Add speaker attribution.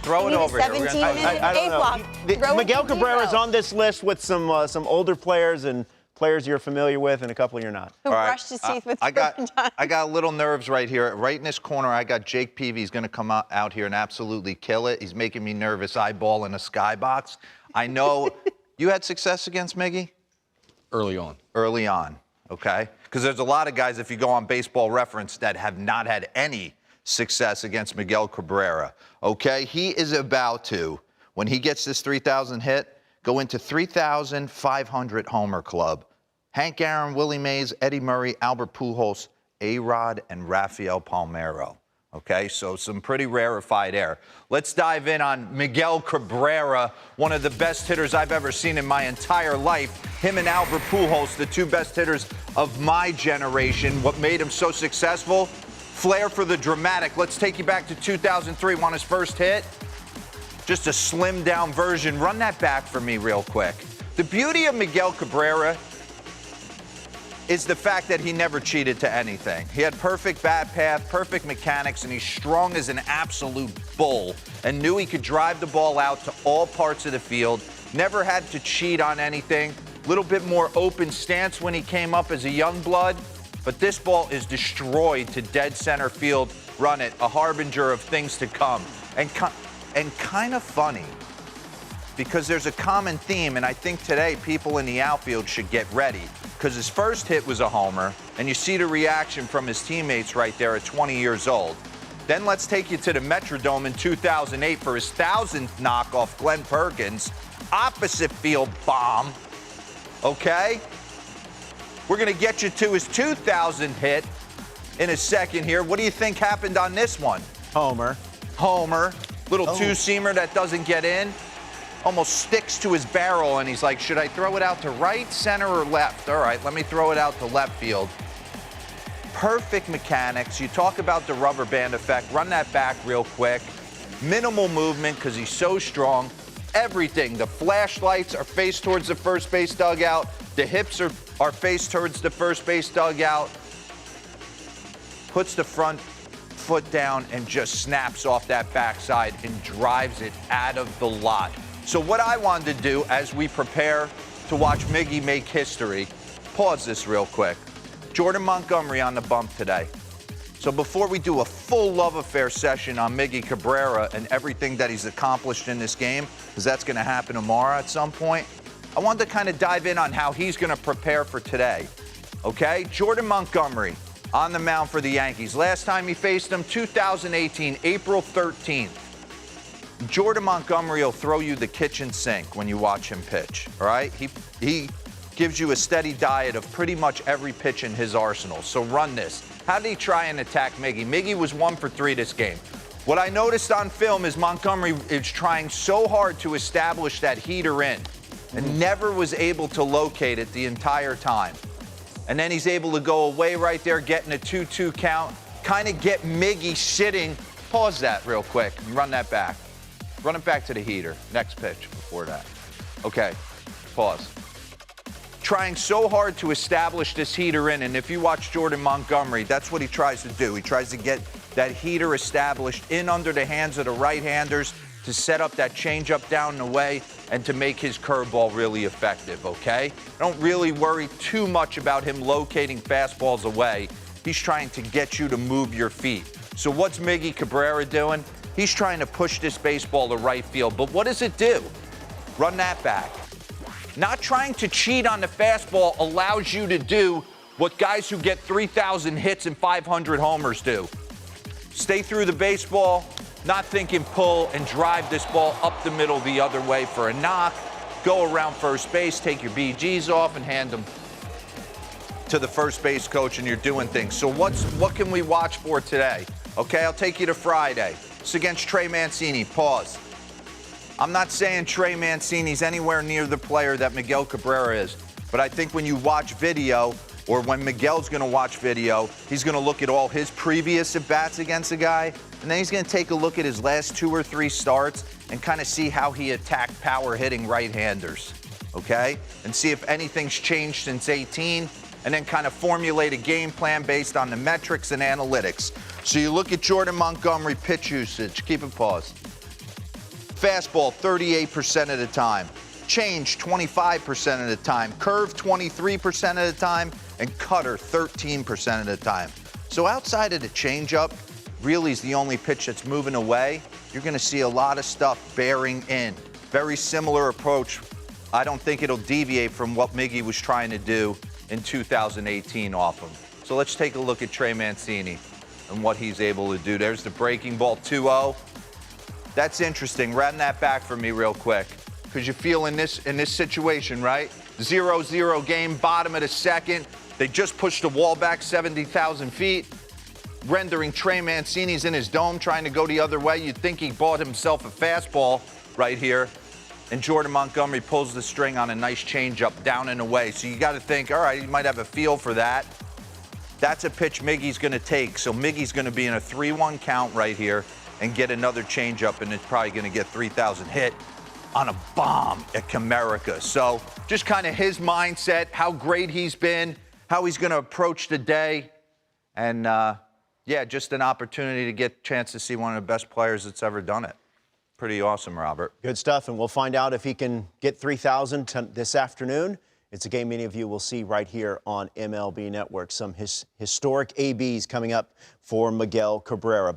Speaker 1: Throw it over here.
Speaker 2: 17-minute
Speaker 3: I don't
Speaker 2: A block.
Speaker 3: Miguel Cabrera is on this list with some older players and players you're familiar with and a couple you're not.
Speaker 2: Who brushed his teeth with
Speaker 1: I got
Speaker 2: turpentine.
Speaker 1: a little nerves right here. Right in this corner, I got Jake Peavy. He's going to come out here and absolutely kill it. He's making me nervous eyeballing a skybox. I know you had success against Miggy?
Speaker 4: Early on.
Speaker 1: Early on, okay? Because there's a lot of guys, if you go on Baseball Reference, that have not had any success against Miguel Cabrera, okay? He is about to, when he gets this 3,000 hit, go into 3,500 homer club. Hank Aaron, Willie Mays, Eddie Murray, Albert Pujols, A-Rod, and Rafael Palmeiro. Okay, so some pretty rarefied air. Let's dive in on Miguel Cabrera, one of the best hitters I've ever seen in my entire life. Him and Albert Pujols, the two best hitters of my generation. What made him so successful? Flair for the dramatic. Let's take you back to 2003 on his first hit. Just a slimmed down version. Run that back for me real quick. The beauty of Miguel Cabrera is the fact that he never cheated to anything. He had perfect bat path, perfect mechanics, and he's strong as an absolute bull and knew he could drive the ball out to all parts of the field. Never had to cheat on anything. A little bit more open stance when he came up as a young blood, but this ball is destroyed to dead center field. Run it, a harbinger of things to come. And kind of funny, because there's a common theme, and I think today people in the outfield should get ready, because his first hit was a homer, and you see the reaction from his teammates right there at 20 years old. Then let's take you to the Metrodome in 2008 for his 1,000th knock off Glenn Perkins. Opposite field bomb, okay? We're going to get you to his 2,000th hit in a second here. What do you think happened on this one?
Speaker 3: Homer.
Speaker 1: Little two-seamer that doesn't get in. Almost sticks to his barrel, and he's like, should I throw it out to right, center, or left? All right, let me throw it out to left field. Perfect mechanics. You talk about the rubber band effect. Run that back real quick. Minimal movement because he's so strong. Everything. The flashlights are faced towards the first base dugout. The hips are faced towards the first base dugout. Puts the front foot down and just snaps off that backside and drives it out of the lot. So what I wanted to do as we prepare to watch Miggy make history, pause this real quick. Jordan Montgomery on the bump today. So before we do a full love affair session on Miggy Cabrera and everything that he's accomplished in this game, because that's going to happen tomorrow at some point, I wanted to kind of dive in on how he's going to prepare for today. Okay? Jordan Montgomery on the mound for the Yankees. Last time he faced them, 2018, April 13th. Jordan Montgomery will throw you the kitchen sink when you watch him pitch, all right? He gives you a steady diet of pretty much every pitch in his arsenal. So run this. How did he try and attack Miggy? Miggy was 1 for 3 this game. What I noticed on film is Montgomery is trying so hard to establish that heater in and never was able to locate it the entire time. And then he's able to go away right there, getting a 2-2 count, kind of get Miggy sitting. Pause that real quick and run that back. Run it back to the heater. Next pitch before that. Okay, pause. Trying so hard to establish this heater in, and if you watch Jordan Montgomery, that's what he tries to do. He tries to get that heater established in under the hands of the right-handers to set up that changeup down and away and to make his curveball really effective, okay? Don't really worry too much about him locating fastballs away. He's trying to get you to move your feet. So what's Miggy Cabrera doing? He's trying to push this baseball to right field, but what does it do? Run that back. Not trying to cheat on the fastball allows you to do what guys who get 3,000 hits and 500 homers do. Stay through the baseball, not thinking pull, and drive this ball up the middle the other way for a knock. Go around first base, take your BGs off, and hand them to the first base coach, and you're doing things. So what can we watch for today? Okay, I'll take you to Friday. It's against Trey Mancini. Pause. I'm not saying Trey Mancini's anywhere near the player that Miguel Cabrera is, but I think when you watch video, or when Miguel's going to watch video, he's going to look at all his previous at-bats against a guy, and then he's going to take a look at his last 2 or 3 starts and kind of see how he attacked power-hitting right-handers, okay? And see if anything's changed since 18, and then kind of formulate a game plan based on the metrics and analytics. So you look at Jordan Montgomery pitch usage. Keep it paused. Fastball 38% of the time. Change 25% of the time. Curve 23% of the time. And cutter 13% of the time. So outside of the changeup, really is the only pitch that's moving away. You're going to see a lot of stuff bearing in. Very similar approach. I don't think it'll deviate from what Miggy was trying to do in 2018 off him. So let's take a look at Trey Mancini and what he's able to do. There's the breaking ball 2-0. That's interesting. Run that back for me real quick. Because you feel in this situation, right? 0-0 game, bottom of the second. They just pushed the wall back 70,000 feet, rendering Trey Mancini's in his dome, trying to go the other way. You'd think he bought himself a fastball right here. And Jordan Montgomery pulls the string on a nice changeup down and away. So you got to think, all right, he might have a feel for that. That's a pitch Miggy's going to take. So Miggy's going to be in a 3-1 count right here and get another changeup, and it's probably going to get 3,000 hit on a bomb at Comerica. So just kind of his mindset, how great he's been, how he's going to approach the day. And, yeah, just an opportunity to get a chance to see one of the best players that's ever done it. Pretty awesome, Robert.
Speaker 3: Good stuff, and we'll find out if he can get 3,000 this afternoon. It's a game many of you will see right here on MLB Network. Some historic ABs coming up for Miguel Cabrera.